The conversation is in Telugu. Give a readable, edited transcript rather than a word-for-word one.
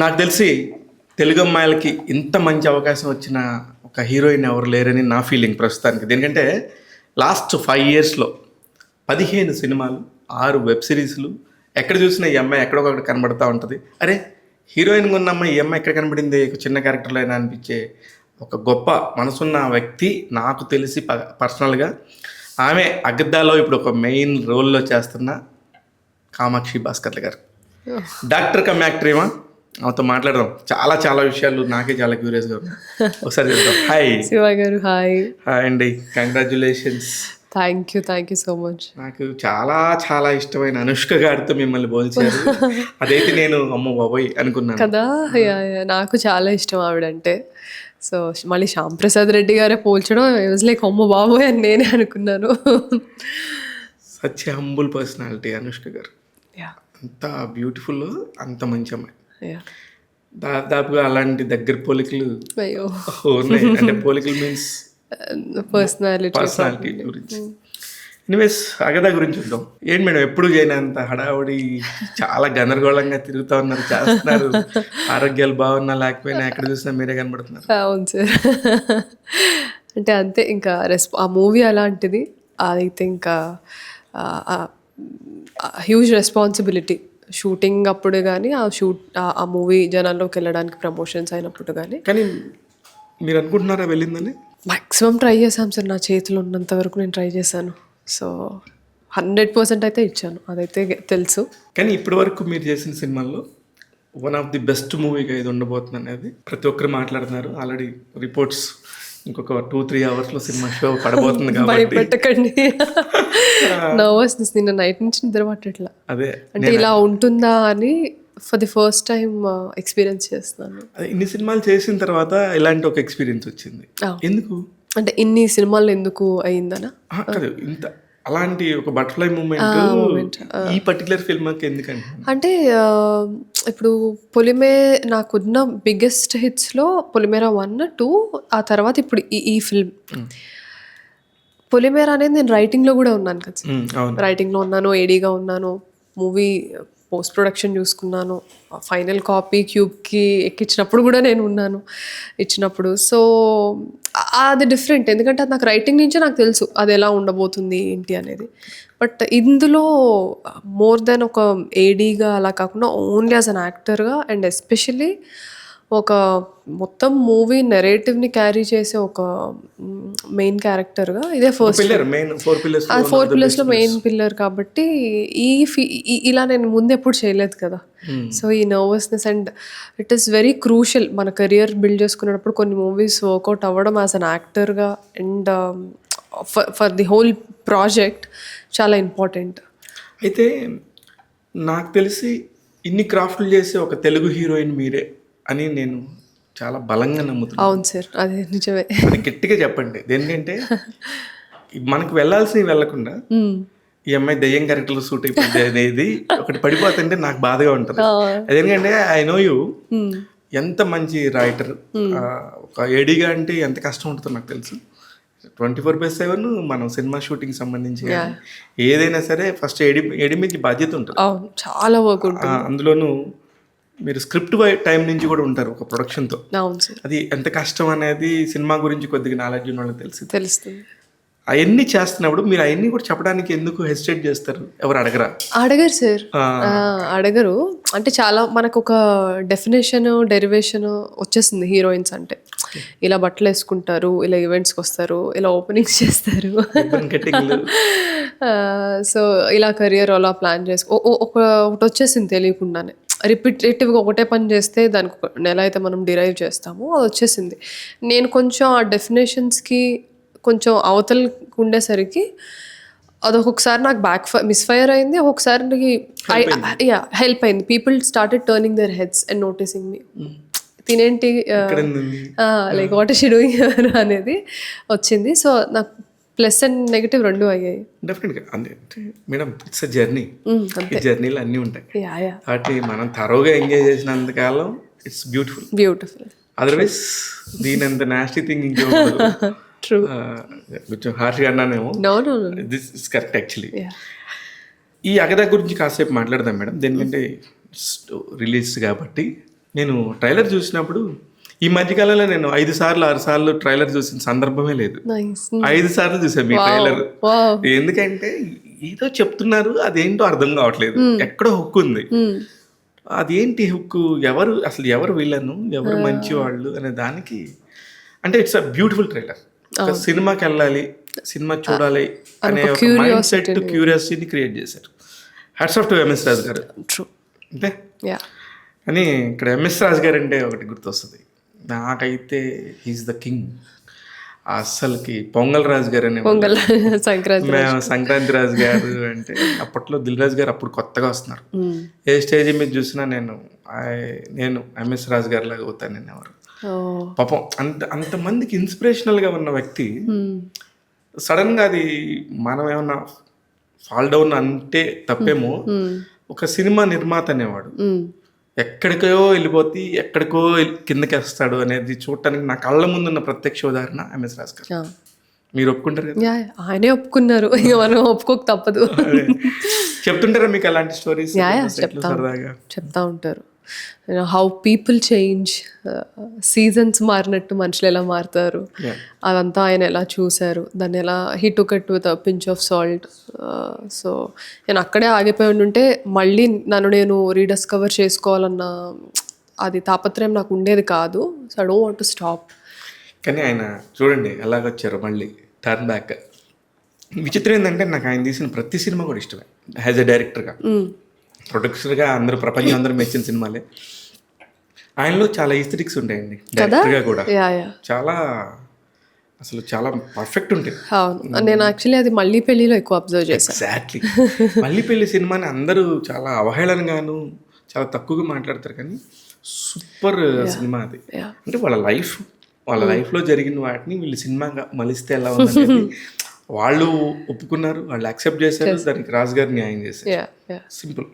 నాకు తెలిసి తెలుగు అమ్మాయిలకి ఇంత మంచి అవకాశం వచ్చిన ఒక హీరోయిన్ ఎవరు లేరని నా ఫీలింగ్ ప్రస్తుతానికి. ఎందుకంటే లాస్ట్ 5 ఇయర్స్లో 15 సినిమాలు, 6 వెబ్ సిరీస్లు, ఎక్కడ చూసినా ఈ అమ్మాయి ఎక్కడొకక్కడ కనబడుతూ ఉంటుంది. అరే హీరోయిన్గా ఉన్న అమ్మాయి ఈ అమ్మాయి ఎక్కడ కనబడింది, ఒక చిన్న క్యారెక్టర్లో అయినా అనిపించే ఒక గొప్ప మనసున్న వ్యక్తి నాకు తెలిసి పర్సనల్గా ఆమె అగద్దాలో ఇప్పుడు ఒక మెయిన్ రోల్లో చేస్తున్న కామాక్షి భాస్కర్ల గారు. డాక్టర్ కమ్ యాక్టరేమా ఆమెతో మాట్లాడదాం. చాలా చాలా విషయాలు నాకే చాలా క్యూరియస్గా ఉన్నాయి. ఒకసారి చెప్తాం. హాయ్ శివ గారు. హాయ్. హాయ్ అండి, congratulations. Thank you so much. నాకు చాలా చాలా ఇష్టమైన అనుష్క గారితో మిమ్మల్ని పోల్చారు. అదైతే నేను అమ్మో బాబోయ్ అనుకున్నాను కదా. నాకు చాలా ఇష్టం ఆవిడంటే. సో మళ్ళీ శ్యామ్ ప్రసాద్ రెడ్డి గారే పోల్చడం వాజ్ లైక్ అమ్మో బాబోయ్ అని నేనే అనుకున్నాను. సచ్ హంబుల్ పర్సనాలిటీ అనుష్క గారు. అంత బ్యూటిఫుల్, అంత మంచి అమ్మాయి. దాదాపుగా అలాంటి దగ్గర పోలికలు ఉన్నాయి. అంటే పోలికలు మీన్స్ పర్సనాలిటీ గురించి. ఎనీవేస్ అగదా గురించి చూద్దాం. ఏంటి మేడం ఎప్పుడు చేయనంత హడావుడి, చాలా గందరగోళంగా తిరుగుతూ ఉన్నారు, చేస్తున్నారు. ఆరోగ్యాలు బాగున్నా లేకపోయినా ఎక్కడ చూసినా మీరే కనబడుతున్నారు. అవును సార్. అంటే అంతే ఇంకా ఆ మూవీ అలాంటిది. అయితే ఇంకా హ్యూజ్ రెస్పాన్సిబిలిటీ షూటింగ్ అప్పుడు కానీ ఆ మూవీ జనాల్లోకి వెళ్ళడానికి ప్రమోషన్స్ అయినప్పుడు కానీ. కానీ మీరు అనుకుంటున్నారా వెళ్ళిందని? మ్యాక్సిమం ట్రై చేశాం సార్. నా చేతిలో ఉన్నంత వరకు నేను ట్రై చేశాను. సో 100% అయితే ఇచ్చాను, అదైతే తెలుసు. కానీ ఇప్పటి వరకు మీరు చేసిన సినిమాల్లో వన్ ఆఫ్ ది బెస్ట్ మూవీగా ఇది ఉండబోతుంది అనేది ప్రతి ఒక్కరు మాట్లాడుతున్నారు. ఆల్రెడీ రిపోర్ట్స్ ఇంకొక 2-3 అవర్స్లో సినిమా షో పడబోతుంది కాబట్టి భయపెట్టకండి. నర్వస్నెస్, నిన్న నైట్ నుంచి నిద్ర పట్టట్లా. అదే అంటే ఇలా ఉంటుందా అని for the first time experience చేస్తున్నాను. ఇన్ని సినిమాలు చేసిన తర్వాత ఇలాంటి ఒక ఎక్స్పీరియన్స్ వచ్చింది. ఎందుకు అంటే ఇన్ని సినిమాలు ఎందుకు అయిందనా? కాదు, ఇంత అలాంటి ఒక బటర్ఫ్లై మూమెంట్ ఈ పర్టికులర్ ఫిల్మ్ ఎందుకంటే అంటే ఇప్పుడు నాకున్న బిగ్గెస్ట్ హిట్స్లో పొలిమేర 1, 2, ఆ తర్వాత ఇప్పుడు ఈ ఫిల్మ్ పొలిమేర అనేది నేను రైటింగ్లో కూడా ఉన్నాను కదా. రైటింగ్లో ఉన్నాను, ఏడీగా ఉన్నాను, మూవీ పోస్ట్ ప్రొడక్షన్ చూసుకున్నాను, ఫైనల్ కాపీ క్యూబ్కి ఎక్కించినప్పుడు కూడా నేను ఉన్నాను ఇచ్చినప్పుడు. సో అది డిఫరెంట్, ఎందుకంటే అది నాకు రైటింగ్ నుంచే నాకు తెలుసు అది ఎలా ఉండబోతుంది ఏంటి అనేది. బట్ ఇందులో మోర్ దెన్ ఒక ఏడీగా అలా కాకుండా ఓన్లీ యాజ్ అన్ యాక్టర్గా అండ్ ఎస్పెషలీ ఒక మొత్తం మూవీ నెరేటివ్ని క్యారీ చేసే ఒక మెయిన్ క్యారెక్టర్గా ఇదే ఫస్ట్. 4 పిల్లర్స్లో మెయిన్ పిల్లర్ కాబట్టి ఇలా నేను ముందు ఎప్పుడు చేయలేదు కదా. సో ఈ nervousness and it is very crucial మన కెరియర్ బిల్డ్ చేసుకునేటప్పుడు కొన్ని మూవీస్ వర్కౌట్ అవ్వడం యాజ్ అన్ యాక్టర్గా and for the whole project చాలా ఇంపార్టెంట్. అయితే నాకు తెలిసి ఇన్ని క్రాఫ్ట్లు చేసే ఒక తెలుగు హీరోయిన్ మీరే అని నేను చాలా బలంగా నమ్ముతున్నాను. అవును సార్, అదే నిజమే. అది గట్టిగా చెప్పండి. ఎందుకంటే మనకు వెళ్ళాల్సినవి వెళ్ళకుండా ఈ అమ్మాయి దయ్యం క్యారెక్టర్లో సూట్ అయిపోయింది అనేది ఒకటి పడిపోతుంటే నాకు బాధగా ఉంటుంది. అదేంటంటే ఐ నో యూ ఎంత మంచి రైటర్, ఒక ఏడీగా అంటే ఎంత కష్టం ఉంటుందో నాకు తెలుసు. 24/7 మనం సినిమా షూటింగ్ సంబంధించి ఏదైనా సరే ఫస్ట్ ఏడి మీద బాధ్యత ఉంటుంది. చాలా వర్క్ ఉంటుంది. అందులోనూ మీరు స్క్రిప్ట్ టైం నుంచి కూడా ఉంటారు ఒక ప్రొడక్షన్తో. అది ఎంత కష్టం అనేది సినిమా గురించి కొద్దిగా నాలెడ్జ్ ఉన్న వాళ్ళకి తెలుస్తుంది. అవన్నీ చేస్తున్నప్పుడు మీరు అవన్నీ కూడా చెప్పడానికి ఎందుకు హెసిటేట్ చేస్తారు? ఎవరు అడగరు సార్, అడగరు. అంటే చాలా మనకు ఒక డెఫినేషన్ డెరివేషన్ వచ్చేసింది. హీరోయిన్స్ అంటే ఇలా బట్టలు వేసుకుంటారు, ఇలా ఈవెంట్స్కి వస్తారు, ఇలా ఓపెనింగ్స్ చేస్తారు, సో ఇలా కెరియర్ అలా ప్లాన్ ఒకటి వచ్చేసింది తెలియకుండానే. రిపిటేటివ్గా ఒకటే పని చేస్తే దానికి ఒక నెల అయితే మనం డిరైవ్ చేస్తాము, అది వచ్చేసింది. నేను కొంచెం ఆ డెఫినేషన్స్కి కొంచెం అవతలకి ఉండేసరికి అది ఒక్కొక్కసారి నాకు మిస్ఫైర్ అయింది, ఒక్కొక్కసారి హెల్ప్ అయింది. People started turning their heads and noticing me. తినేంటి like what is she doing అనేది వచ్చింది. సో నాకు ప్లస్ అండ్ నెగిటివ్ రెండు అయ్యాయి. డెఫినెట్గా అంటే మేడం ఇట్స్ జర్నీ. ఈ జర్నీలో అన్నీ ఉంటాయి కాబట్టి మనం థరోగా ఎంజాయ్ చేసినంతకాలం ఇట్స్ బ్యూటిఫుల్. అదర్వైజ్ దీని అంత నాస్టీ థింగ్ ఇంకో కొంచెం హార్ష్గా అన్నానేమో. This is correct actually. ఈ అగదా గురించి కాసేపు మాట్లాడదాం మేడం, ఎందుకంటే రిలీజ్ కాబట్టి నేను ట్రైలర్ చూసినప్పుడు ఈ మధ్యకాలంలో నేను 5 సార్లు 6 సార్లు ట్రైలర్ చూసిన సందర్భమే లేదు. నైస్. 5 సార్లు చూసాను మీ ట్రైలర్. ఎందుకంటే ఏదో చెప్తున్నారు, అదేంటో అర్థం కావట్లేదు, ఎక్కడో హుక్ ఉంది. అదేంటి హుక్, ఎవరు విలను, ఎవరు మంచి వాళ్ళు అనే దానికి, అంటే ఇట్స్ అ బ్యూటిఫుల్ ట్రైలర్. ఒక సినిమాకి వెళ్ళాలి, సినిమా చూడాలి అనే ఒక మైండ్ సెట్, క్యూరియాసిటీని క్రియేట్ చేశారు. హ్యాట్స్ ఆఫ్ టు ఎంఎస్ రాజు గారు. అంతే. అని ఇక్కడ ఎంఎస్ రాజు గారు అంటే ఒకటి గుర్తొస్తుంది నాకైతే, హీస్ ద కింగ్. అస్సలకి పొంగల్ రాజు గారు అనే సంక్రాంతి రాజు గారు అంటే, అప్పట్లో దిల్ రాజు గారు అప్పుడు కొత్తగా వస్తున్నారు. ఏ స్టేజ్ మీద చూసినా నేను ఎంఎస్ రాజు గారి లాగా అవుతాను. నేను ఎవరు పాపం అంతమందికి ఇన్స్పిరేషనల్గా ఉన్న వ్యక్తి సడన్గా అది మనం ఏమన్నా ఫాల్ డౌన్ అంటే తప్పేమో, ఒక సినిమా నిర్మాత అనేవాడు ఎక్కడికో వెళ్ళిపోతే ఎక్కడికో కిందకి వస్తాడు అనేది చూడటానికి నా కళ్ళ ముందున్న ప్రత్యక్ష ఉదాహరణ ఎంఎస్ రాజు గారు. మీరు ఒప్పుకుంటారు కదా? ఆయనే ఒప్పుకున్నారు, ఇక మనం ఒప్పుకోక తప్పదు. చెప్తుంటారా మీకు అలాంటి స్టోరీస్? చెప్తా ఉంటారు. హౌ పీపుల్ చేంజ్, సీజన్స్ మారినట్టు మనుషులు ఎలా మారుతారు, అదంతా ఆయన ఎలా చూశారు, దాన్ని ఎలా he took it with a pinch of salt. So నేను అక్కడే ఆగిపోయి ఉంటే మళ్ళీ నేను రీడిస్కవర్ చేసుకోవాలన్న అది తాపత్రయం నాకు ఉండేది కాదు. So I don't want to stop. కానీ ఆయన చూడండి ఎలాగొచ్చారు మళ్ళీ టర్న్ బ్యాక్. విచిత్రం ఏంటంటే నాకు ఆయన తీసిన ప్రతి సినిమా కూడా ఇష్టమే. యాజ్ ఎ డైరెక్టర్గా, ప్రొడ్యూసర్గా ప్రపంచం అందరూ మెచ్చిన సినిమాలే. ఆయనలో చాలా ఈస్థెటిక్స్ ఉంటాయండి డైరెక్టర్గా కూడా. చాలా పర్ఫెక్ట్ ఉంటాయి. నేను యాక్చువల్లీ అది మళ్ళీ పెళ్లిలో ఎక్కువ అబ్జర్వ్ చేశాను. ఎగ్జాక్ట్లీ. మళ్ళీ పెళ్లి సినిమాని అందరూ చాలా అవహేళనగాను చాలా తక్కువగా మాట్లాడతారు, కానీ సూపర్ సినిమా అది. అంటే వాళ్ళ లైఫ్లో జరిగిన వాటిని వీళ్ళు సినిమాగా మలిస్తే ఎలా ఉందనేది వాళ్ళు ఒప్పుకున్నారు, వాళ్ళు యాక్సెప్ట్ చేశారు, దానికి రాజు గారు న్యాయం చేశారు. సింపుల్.